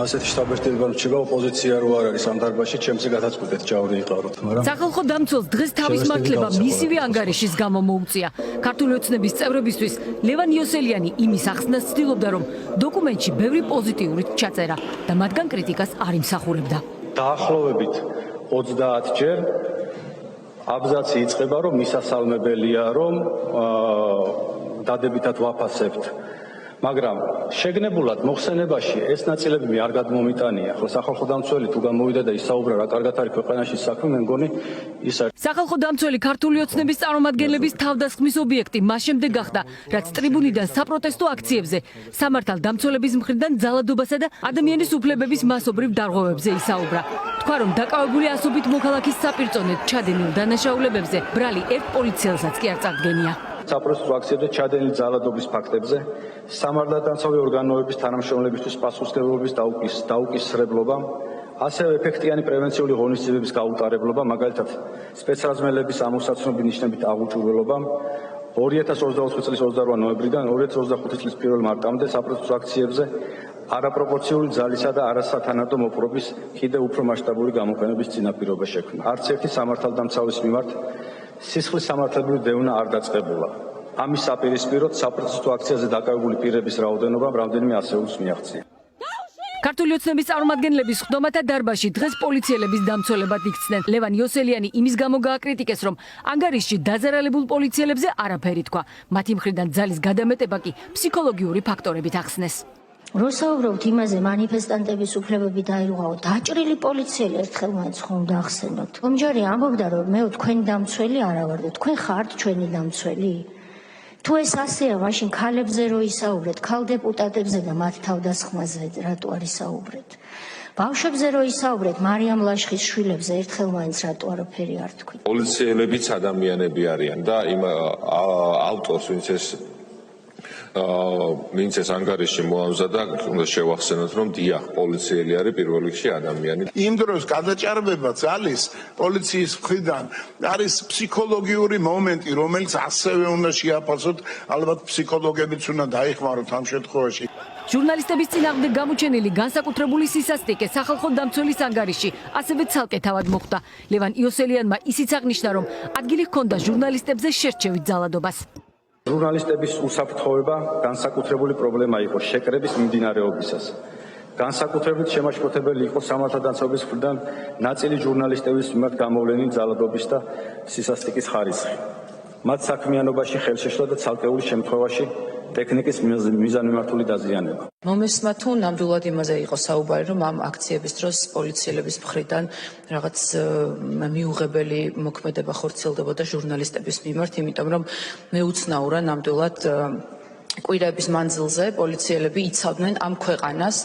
ასეთი შტაბ-ერთიანობა რჩება ოპოზიცია რო არ არის ამ დარბაზში, ჩემზე გადაწყვეტეთ ჯავრი იყავით, მაგრამ სახალხო დამცველს დღეს თავის მართლება მისივე ანგარიშის გამო მოუწია. ქართული ოცნების წევრებისთვის ლევან იოსელიანი იმის ახსნას ცდილობდა, რომ დოკუმენტში ბევრი პოზიტიური ჩაწერა და მათგან კრიტიკას არ იმსახურებდა. დაახლოებით 30 ჯერ აბზაცი იწყება, რომ მისასალმებელია, რომ დადებითად ვაფასებთ. მაგრამ შეგნებულად მოხსენებაში ეს ნაწილები მე არ გადმომიტანია. ხო სახალხო დამცველი თუ გამოვიდა და ისაუბრა რა კარგად არის ქვეყანაში საქმე, მე მგონი ის არის. სახალხო დამცველი ქართული ოცნების წარმომადგენლების თავდასხმის ობიექტი მას შემდეგ გახდა, რაც ტრიბუნიდან საპროტესტო აქციებზე სამართალ დამცველების მხრიდან ძალადობასა და ადამიანის უფლებების მასობრივ დარღვევებზე ისაუბრა. თქვა, რომ დაკავებული ასობით მოქალაქის საპირწონედ ჩადენილ დანაშაულებებზე ბრალი ერთ პოლიციელსაც კი არ წარდგენია. საპროტესტო აქციებზე ჩადენილი ძალადობის ფაქტებზე სამართალდამცავი ორგანოების თანამშრომლებისთვის პასუხისმგებლობის დაუკისრებლობა, ასევე ეფექტიანი პრევენციული ღონისძიებების გაუტარებლობა, მაგალითად სპეცრაზმელების ამოსაცნობი ნიშნებით აღუჭურველობა 2024 წლის 28 ნოემბრიდან 2025 წლის 1 მარტამდე საპროტესტო აქციებზე არაპროპორციული ძალისა და არასათანადო მოპყრობის კიდევ უფრო მასშტაბური გამოყენების წინაპირობა შექმნა. არც ერთი სამართალდამცავის მიმართ სისხლის სამართლებრივი დევნა არ დაწყებულა. ამის საპირისპიროდ საპროტესტო აქციაზე დაკავებული პირების რაოდენობამ რამდენიმე ასეულს მიაღწია. ქართული ოცნების წარმომადგენლების ხდომათა დარბაზში დღეს პოლიციელების დამცველებად იქცნენ. ლევან იოსელიანი იმის გამო გააკრიტიკეს, რომ ანგარიშში დაზარალებულ პოლიციელებზე არაფერი თქვა. მათი მხრიდან ძალის გადამეტება კი ფსიქოლოგიური ფაქტორებით ახსნეს. როსაუბრობთ იმაზე, მანიფესტანტების უფლებები დაირღვაო, დაჭრილი პოლიციელი ერთხელ მაინც ხომ დაახსენოთ. ხომჯარი ამბობდა, რომ მე თქვენი დამცველი არა ვარ და თქვენ ხართ ჩვენი დამცველი. თუ ეს ასეა, მაშინ ქალებზე რო ისაუბრეთ, ქალ დეპუტატებზე და მათ თავდასხმაზე რატო არ ისაუბრეთ? ბავშვებზე რო ისაუბრეთ, მარიამ ლაშხის შვილებზე ერთხელ მაინც რატო არაფერი არ თქვით? პოლიციელებიც ადამიანები არიან და იმ ავტორს, ვინც ეს ანგარიში მოამზადა, უნდა შევახსენოთ, რომ დიახ, პოლიციელი არის პირველ რიგში ადამიანი. იმ დროს გადაჭარბებაც არის პოლიციის მხრიდან, არის ფსიქოლოგიური მომენტი, რომელიც ასევე უნდა შეაფასოთ, ალბათ ფსიქოლოგებიც უნდა დაიხმაროთ ამ შემთხვევაში. ჟურნალისტების წინააღმდეგ გამოჩენილი განსაკუთრებული სისასტიკე სახალხო დამცველის ანგარიში ასევე ცალკე თავად მოხვდა. ლევან იოსელიანმა ისიც აღნიშნა, რომ ადგილი ჰქონდა ჟურნალისტებზე შერჩევით ძალადობას. ჟურნალისტების უსაფრთხოება განსაკუთრებული პრობლემა იყო შეკრების მიმდინარეობისას. განსაკუთრებით შემაშფოთებელი იყო სამართალდამცავების მხრიდან ნაწილი ჟურნალისტების მიმართ გამოვლენილი ძალადობის და სისასტიკის ხარისხი. მათ საქმიანობაში ხელშეშლა და ცალკეული შემთხვევაში ტექნიკის მიზანმიმართული დაზიანება. მომესმა თუ ნამდვილად იმაზე იყო საუბარი, რომ ამ აქციების დროს პოლიციელების მხრიდან რაღაც მიუღებელი მოქმედება ხორციელდებოდა ჟურნალისტების მიმართ, იმიტომ რომ მეუცნაურა ნამდვილად კვირების მანძილზე პოლიციელები იცავდნენ ამ ქვეყანას,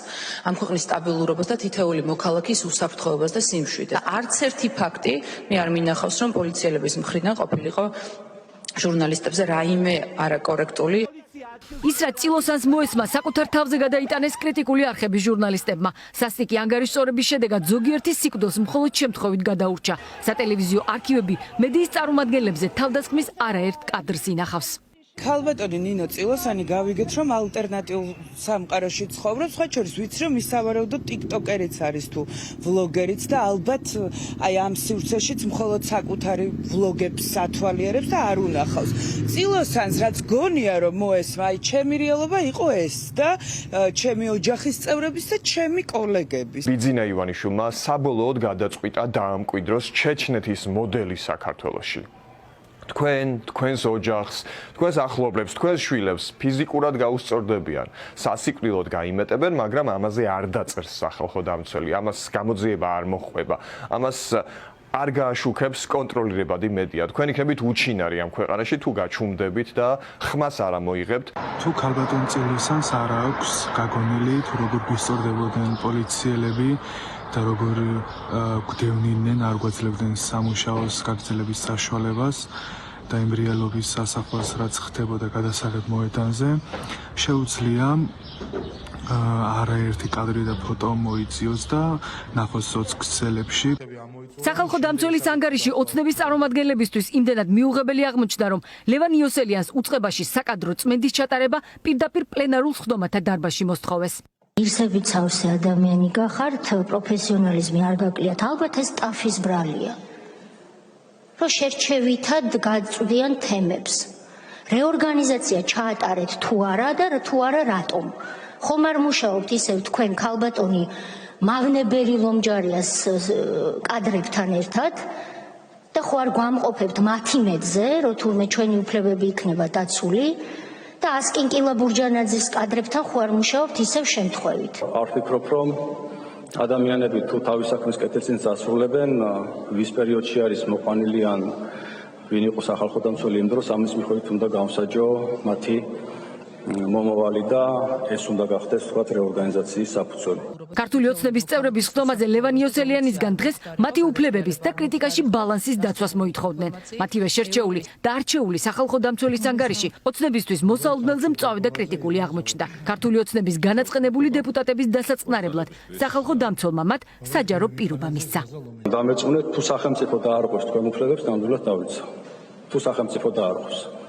ამ ქვეყნის სტაბილურობას და თითოეული მოქალაქის უსაფრთხოებას და სიმშვიდეს. არც ერთი ფაქტი მე არ მინახავს, რომ პოლიციელების მხრიდან ყოფილიყო ჟურნალისტებზე რაიმე არაკორექტული. ის რაც წილოსანს მოესმა, საკუთარ თავზე გადაიტანეს კრიტიკული არხები ჟურნალისტებმა. სასტიკი ანგარიშსწორების შედეგად ზოგიერთი სიკვდილს მხოლოდ შემთხვევით გადაურჩა. სატელევიზიო არქივები მედიის წარმომადგენლებზე თავდასხმის არაერთ კადრს ინახავს. ქალბატონი ნინო წილოსანი გავიგეთ, რომ ალტერნატიულ სამყაროში ცხოვრობს, სხვა შორის ვიცი, რომ ის სავარაუდოდ ტიკტოკერიც არის თუ ვლოგერიც და ალბათ აი ამ სივრცეშიც მხოლოდ საკუთარი ვლოგებს ათვალიერებს და არ უნახავს. წილოსანს რაც გონია რომ მოესმა, აი ჩემი რეალობა იყო ეს და ჩემი ოჯახის წევრების და ჩემი კოლეგების. ბიძინა ივანიშვილმა საბოლოოდ გადაწყვიტა დაამკვიდროს ჩეჩნეთის მოდელი საქართველოში. თქვენს ოჯახს, თქვენს ახლობლებს, თქვენს შვილებს ფიზიკურად გაუსწორდებიან, სასიკვდილოდ გაიმეტებენ, მაგრამ ამაზე არ დაწერს სახალხო დამცველი, ამას გამოძიება არ მოჰყვება, ამას არ გააშუქებს კონტროლირებადი მედია. თქვენ იქნებით უჩინარი ამ ქვეყანაში თუ გაჩუმდებით და ხმას არ ამოიღებთ. თუ ქალბატონ წილოსანს არ აქვს გაგონილი თუ როგორ გისწორდებოდნენ პოლიციელები და როგორ გვდევნიდნენ, არ გვაძლევდნენ სამუშაოს გაგრძელების საშუალებას და იმ რეალობის ასახვას, რაც ხდებოდა გადასაღებ მოედანზე, შეუძლია არაერთი კადრი და ფოტო მოიწიოს და ნახოს სოცქსელებში. სახალხო დამცველის ანგარიში ოცნების წარმომადგენლებისთვის იმდენად მიუღებელი აღმოჩნდა, რომ ლევან იოსელიანს უწყებაში საკადრო წმენდის ჩატარება პირდაპირ პლენარულ ხდომათა დარბაზში მოსთხოვეს. ირსებით სავსე ადამიანი გახართ, პროფესიონალიზმი არ გაკლიათ, ალბათ ეს სტაფის ბრალია. რომ შერჩევითად გაწვდიან თემებს. რეორგანიზაცია ჩაატარეთ თუ არა და თუ არა რატომ. ხომ არ მუშაობთ ისევ თქვენ ქალბატონი მაგნებერი ლომჯარიას კადრებთან ერთად და ხო არ გვამყოფებთ მათი მეძზე, რომ თურმე ჩვენი უფლებები იქნება დაცული და ასკინკილა ბურჯანაძის კადრებთან ხო არ მუშაობთ ისევ შემთხვევით. არ ვფიქრობ, რომ ადამიანები თუ თავის საქმის კეთილწინს ასრულებენ, ვის პერიოდში არის მოყვანილი ან ვინ იყო სახალხო დამცველი იმ დროს, ამის მიხედვით უნდა გამოსაჯო მათი მომავალი და ეს უნდა გახდეს თქვათ რეორგანიზაციის საფუძველი. ქართული ოცნების წევრების ხდომაზე ლევან იოსელიანისგან დღეს მათი უფლებების და კრიტიკაში ბალანსის დაცვას მოითხოვდნენ. მათივე შერჩეული და არჩეული სახალხო დამცველის ანგარიში ოცნებისთვის მოსალოდნელზე მწვავე და კრიტიკული აღმოჩნდა. ქართული ოცნების განაწყენებული დეპუტატების დასაწყნარებლად სახალხო დამცველმა მათ საჯარო პირობა მისცა. დამერწმუნეთ, თუ სახელმწიფო დაარღვევს თქვენ უფლებებს, ნამდვილად დავიცა. თუ სახელმწიფო დაარღვევს